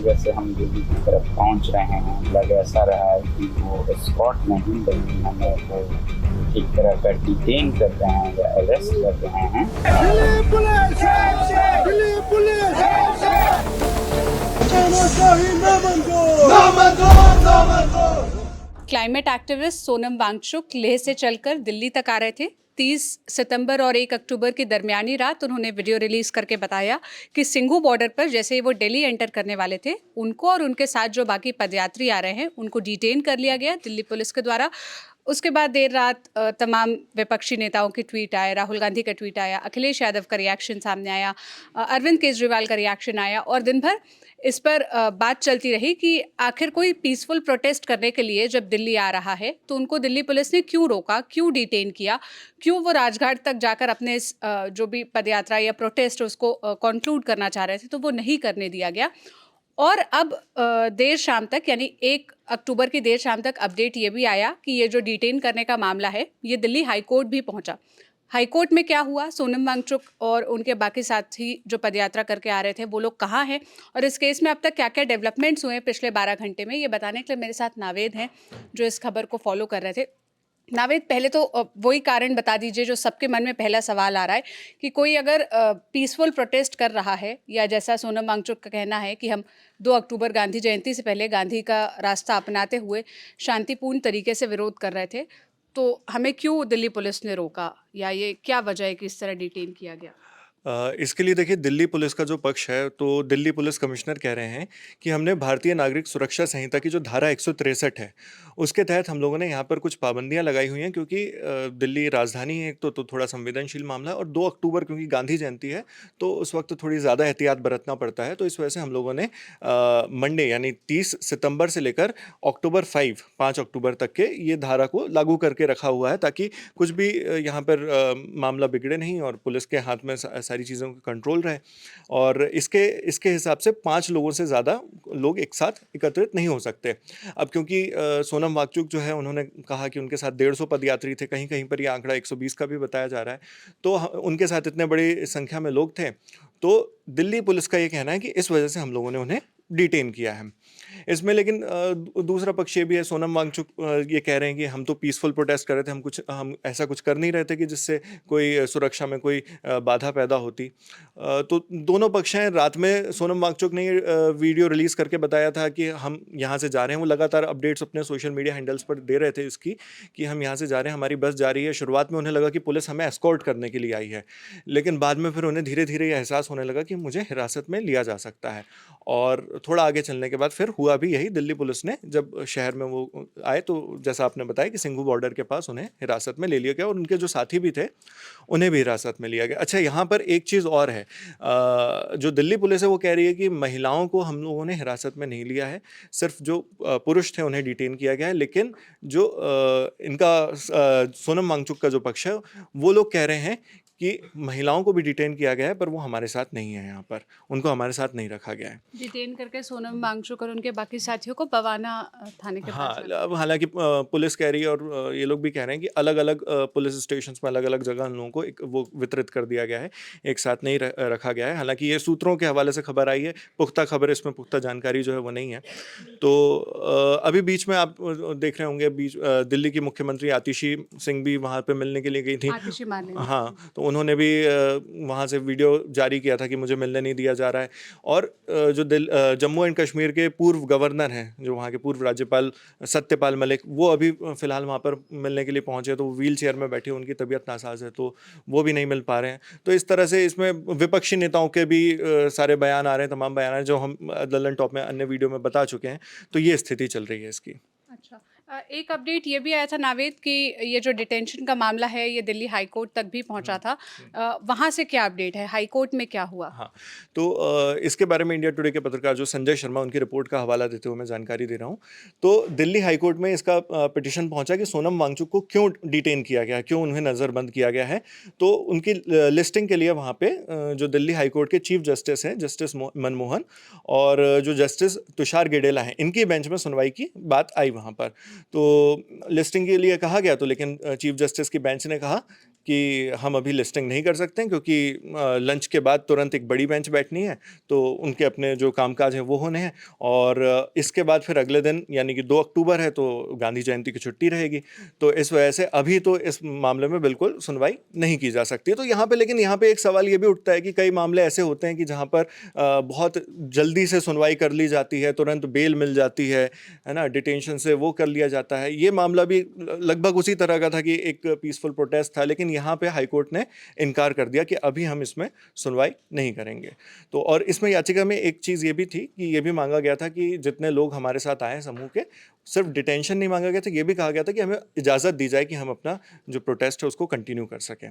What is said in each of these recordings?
जगह से हम दिल्ली की तरफ पहुंच रहे हैं। लग ऐसा रहा है कि वो एस्कॉर्ट नहीं बल्कि हमें वो एक तरह का डिटेन कर रहे हैं या अरेस्ट कर रहे हैं। दिल्ली पुलिस! दिल्ली पुलिस! तानाशाही ना मंजूर! ना मंजूर! ना मंजूर! क्लाइमेट एक्टिविस्ट सोनम वांगचुक लेह से चलकर दिल्ली तक आ रहे थे। 30 सितंबर और 1 अक्टूबर की दरमियानी रात उन्होंने वीडियो रिलीज करके बताया कि सिंघू बॉर्डर पर जैसे ही वो दिल्ली एंटर करने वाले थे, उनको और उनके साथ जो बाकी पदयात्री आ रहे हैं उनको डिटेन कर लिया गया दिल्ली पुलिस के द्वारा। उसके बाद देर रात तमाम विपक्षी नेताओं के ट्वीट आए, राहुल गांधी का ट्वीट आया, अखिलेश यादव का रिएक्शन सामने आया, अरविंद केजरीवाल का रिएक्शन आया और दिन भर इस पर बात चलती रही कि आखिर कोई पीसफुल प्रोटेस्ट करने के लिए जब दिल्ली आ रहा है तो उनको दिल्ली पुलिस ने क्यों रोका, क्यों डिटेन किया, क्यों वो राजघाट तक जाकर अपने जो भी पदयात्रा या प्रोटेस्ट उसको कंक्लूड करना चाह रहे थे तो वो नहीं करने दिया गया। और अब देर शाम तक यानी 1 अक्टूबर की देर शाम तक अपडेट ये भी आया कि ये जो डिटेन करने का मामला है ये दिल्ली हाईकोर्ट भी पहुंचा। हाईकोर्ट में क्या हुआ, सोनम वांगचुक और उनके बाकी साथी जो पदयात्रा करके आ रहे थे वो लोग कहाँ हैं और इस केस में अब तक क्या क्या डेवलपमेंट्स हुए हैं पिछले 12 घंटे में, ये बताने के लिए मेरे साथ नावेद हैं जो इस खबर को फॉलो कर रहे थे। नावेद, पहले तो वही कारण बता दीजिए जो सबके मन में पहला सवाल आ रहा है कि कोई अगर पीसफुल प्रोटेस्ट कर रहा है या जैसा सोनम वांगचुक का कहना है कि हम 2 अक्टूबर गांधी जयंती से पहले गांधी का रास्ता अपनाते हुए शांतिपूर्ण तरीके से विरोध कर रहे थे, तो हमें क्यों दिल्ली पुलिस ने रोका या ये क्या वजह है कि इस तरह डिटेन किया गया? इसके लिए देखिए, दिल्ली पुलिस का जो पक्ष है, तो दिल्ली पुलिस कमिश्नर कह रहे हैं कि हमने भारतीय नागरिक सुरक्षा संहिता की जो धारा 163 है, उसके तहत हम लोगों ने यहाँ पर कुछ पाबंदियाँ लगाई हुई हैं, क्योंकि दिल्ली राजधानी है एक तो थोड़ा संवेदनशील मामला है, और 2 अक्टूबर क्योंकि गांधी जयंती है, तो उस वक्त थोड़ी ज़्यादा एहतियात बरतना पड़ता है। तो इस वजह से हम लोगों ने मंडे यानी 30 सितंबर से लेकर अक्टूबर 5 अक्टूबर तक के ये धारा को लागू करके रखा हुआ है, ताकि कुछ भी यहाँ पर मामला बिगड़े नहीं और पुलिस के हाथ में सारी चीज़ों का कंट्रोल रहे। और इसके इसके हिसाब से 5 लोगों से ज़्यादा लोग एक साथ एकत्रित नहीं हो सकते। अब क्योंकि सोनम वांगचुक जो है, उन्होंने कहा कि उनके साथ 150 पदयात्री थे, कहीं कहीं पर ये आंकड़ा 120 का भी बताया जा रहा है। तो उनके साथ इतने बड़ी संख्या में लोग थे, तो दिल्ली पुलिस का ये कहना है कि इस वजह से हम लोगों ने उन्हें डिटेन किया है। इसमें लेकिन दूसरा पक्ष ये भी है, सोनम वांगचुक ये कह रहे हैं कि हम तो पीसफुल प्रोटेस्ट कर रहे थे, हम ऐसा कुछ कर नहीं रहे थे कि जिससे कोई सुरक्षा में कोई बाधा पैदा होती। तो दोनों पक्ष हैं। रात में सोनम वांगचुक ने वीडियो रिलीज़ करके बताया था कि हम यहाँ से जा रहे हैं। वो लगातार अपडेट्स अपने सोशल मीडिया हैंडल्स पर दे रहे थे इसकी, कि हम यहाँ से जा रहे हैं, हमारी बस जा रही है। शुरुआत में उन्हें लगा कि पुलिस हमें एस्कॉर्ट करने के लिए आई है, लेकिन बाद में फिर उन्हें धीरे धीरे ये एहसास होने लगा कि मुझे हिरासत में लिया जा सकता है। और थोड़ा आगे चलने के बाद फिर हुआ भी यही। दिल्ली पुलिस ने जब शहर में वो आए, तो जैसा आपने बताया कि सिंघू बॉर्डर के पास उन्हें हिरासत में ले लिया गया, और उनके जो साथी भी थे उन्हें भी हिरासत में लिया गया। अच्छा, यहाँ पर एक चीज़ और है, जो दिल्ली पुलिस है वो कह रही है कि महिलाओं को हम लोगों ने हिरासत में नहीं लिया है, सिर्फ जो पुरुष थे उन्हें डिटेन किया गया है। लेकिन जो सोनम वांगचुक का जो पक्ष है, वो लोग कह रहे हैं कि महिलाओं को भी डिटेन किया गया है, पर वो हमारे साथ नहीं है, यहाँ पर उनको हमारे साथ नहीं रखा गया है। डिटेन करके सोनम वांगचुक और उनके बाकी साथियों को बवाना थाने के हाँ, पास रखा। अब हालांकि पुलिस कह रही है, और ये लोग भी कह रहे हैं कि अलग अलग पुलिस स्टेशंस में अलग अलग जगह उन लोगों को एक वो वितरित कर दिया गया है, एक साथ नहीं रखा गया है। हालांकि ये सूत्रों के हवाले से खबर आई है, पुख्ता खबर, इसमें पुख्ता जानकारी जो है वो नहीं है। तो अभी बीच में आप देख रहे होंगे, दिल्ली की मुख्यमंत्री आतिशी सिंह भी वहाँ पे मिलने के लिए गई थी। आतिशी हाँ, तो उन्होंने भी वहाँ से वीडियो जारी किया था कि मुझे मिलने नहीं दिया जा रहा है। और जो जम्मू एंड कश्मीर के पूर्व गवर्नर हैं, जो वहाँ के पूर्व राज्यपाल सत्यपाल मलिक, वो अभी फ़िलहाल वहाँ पर मिलने के लिए पहुँचे, तो वो व्हील चेयर में बैठे, उनकी तबीयत नासाज है, तो वो भी नहीं मिल पा रहे हैं। तो इस तरह से इसमें विपक्षी नेताओं के भी सारे बयान आ रहे हैं, तमाम बयान आ रहे हैं, जो हम लल्लन टॉप में अन्य वीडियो में बता चुके हैं। तो ये स्थिति चल रही है इसकी। अच्छा, एक अपडेट ये भी आया था नावेद कि ये जो डिटेंशन का मामला है ये दिल्ली हाई कोर्ट तक भी पहुंचा था। वहां से क्या अपडेट है, हाई कोर्ट में क्या हुआ? हाँ, तो इसके बारे में इंडिया टुडे के पत्रकार जो संजय शर्मा, उनकी रिपोर्ट का हवाला देते हुए मैं जानकारी दे रहा हूँ। तो दिल्ली हाई कोर्ट में इसका पिटिशन पहुंचा कि सोनम वांगचुक को क्यों डिटेन किया गया है, क्यों उन्हें नज़रबंद किया गया है। तो उनकी लिस्टिंग के लिए वहाँ पे जो दिल्ली हाई कोर्ट के चीफ जस्टिस हैं, जस्टिस मनमोहन, और जो जस्टिस तुषार गेडेला हैं, इनकी बेंच में सुनवाई की बात आई वहाँ पर। तो लिस्टिंग के लिए कहा गया, तो लेकिन चीफ जस्टिस की बेंच ने कहा कि हम अभी लिस्टिंग नहीं कर सकते हैं क्योंकि लंच के बाद तुरंत एक बड़ी बेंच बैठनी है, तो उनके अपने जो कामकाज हैं वो होने हैं, और इसके बाद फिर अगले दिन यानी कि 2 अक्टूबर है तो गांधी जयंती की छुट्टी रहेगी। तो इस वजह से अभी तो इस मामले में बिल्कुल सुनवाई नहीं की जा सकती। तो यहाँ पे लेकिन यहाँ पे एक सवाल ये भी उठता है कि कई मामले ऐसे होते हैं कि जहाँ पर बहुत जल्दी से सुनवाई कर ली जाती है, तुरंत बेल मिल जाती है ना, डिटेंशन से वो कर लिया जाता है। ये मामला भी लगभग उसी तरह का था कि एक पीसफुल प्रोटेस्ट था, लेकिन यहाँ पे हाई कोर्ट ने इनकार कर दिया कि अभी हम इसमें सुनवाई नहीं करेंगे। तो और इसमें याचिका में एक चीज़ ये भी थी कि ये भी मांगा गया था कि जितने लोग हमारे साथ आए समूह के, सिर्फ डिटेंशन नहीं मांगा गया था, ये भी कहा गया था कि हमें इजाज़त दी जाए कि हम अपना जो प्रोटेस्ट है उसको कंटिन्यू कर सकें।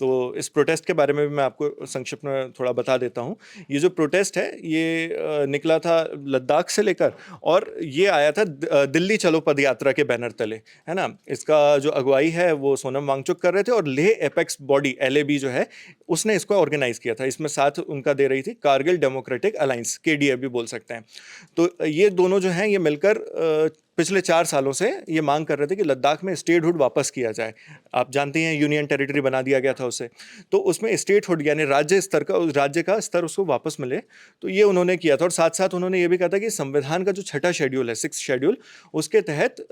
तो इस प्रोटेस्ट के बारे में भी मैं आपको संक्षिप्त में थोड़ा बता देता हूँ। ये जो प्रोटेस्ट है ये निकला था लद्दाख से लेकर, और ये आया था दिल्ली चलो पद यात्रा के बैनर तले, है ना। इसका जो अगुवाई है वो सोनम वांगचुक कर रहे थे, और लेह एपेक्स बॉडी LAB जो है उसने इसको ऑर्गेनाइज किया था। इसमें साथ उनका दे रही थी कारगिल डेमोक्रेटिक अलायंस, KDA भी बोल सकते हैं। तो ये दोनों जो हैं ये मिलकर पिछले 4 सालों से ये मांग कर रहे थे कि लद्दाख में स्टेटहुड वापस किया जाए। आप जानते हैं यूनियन टेरिटरी बना दिया गया था उसे, तो उसमें स्टेटहुड यानी राज्य स्तर का, उस राज्य का स्तर उसको वापस मिले, तो ये उन्होंने किया था। और साथ साथ उन्होंने ये भी कहा था कि संविधान का जो 6ठा शेड्यूल है, 6th शेड्यूल, उसके तहत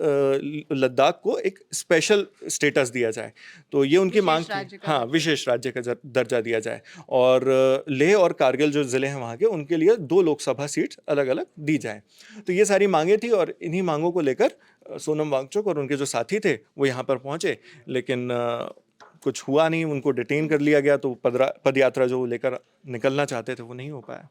लद्दाख को एक स्पेशल स्टेटस दिया जाए। तो ये उनकी मांग थी, हाँ, विशेष राज्य का दर्जा दिया जाए, और लेह और कारगिल जो ज़िले हैं वहाँ के, उनके लिए 2 लोकसभा सीट अलग अलग दी जाए। तो ये सारी मांगें थी, और इन्हीं मांगों को लेकर सोनम वांगचुक और उनके जो साथी थे वो यहाँ पर पहुंचे, लेकिन कुछ हुआ नहीं, उनको डिटेन कर लिया गया। तो पद यात्रा जो लेकर निकलना चाहते थे वो नहीं हो पाया।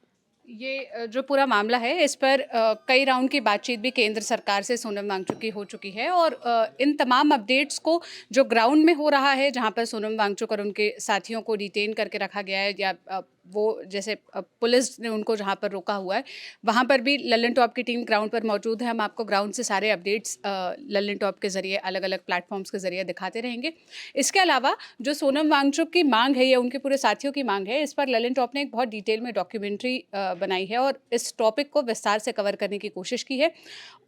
ये जो पूरा मामला है इस पर कई राउंड की बातचीत भी केंद्र सरकार से सोनम वांगचुक की हो चुकी है, और इन तमाम अपडेट्स को जो ग्राउंड में हो रहा है, जहां पर सोनम वांगचुक और उनके साथियों को डिटेन करके रखा गया है, या वो जैसे पुलिस ने उनको जहां पर रोका हुआ है, वहां पर भी लल्लन टॉप की टीम ग्राउंड पर मौजूद है। हम आपको ग्राउंड से सारे अपडेट्स लल्लन टॉप के ज़रिए, अलग अलग प्लेटफॉर्म्स के ज़रिए दिखाते रहेंगे। इसके अलावा जो सोनम वांगचुक की मांग है या उनके पूरे साथियों की मांग है, इस पर लल्लन टॉप ने एक बहुत डिटेल में डॉक्यूमेंट्री बनाई है और इस टॉपिक को विस्तार से कवर करने की कोशिश की है।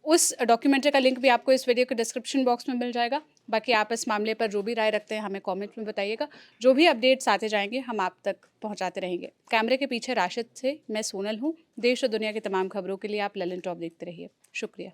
उस डॉक्यूमेंट्री का लिंक भी आपको इस वीडियो के डिस्क्रिप्शन बॉक्स में मिल जाएगा। बाकी आप इस मामले पर जो भी राय रखते हैं हमें कमेंट में बताइएगा। जो भी अपडेट्स आते जाएंगे हम आप तक पहुंचाते रहेंगे। कैमरे के पीछे राशिद से मैं सोनल हूं। देश और दुनिया की तमाम खबरों के लिए आप लल्लन टॉप देखते रहिए। शुक्रिया।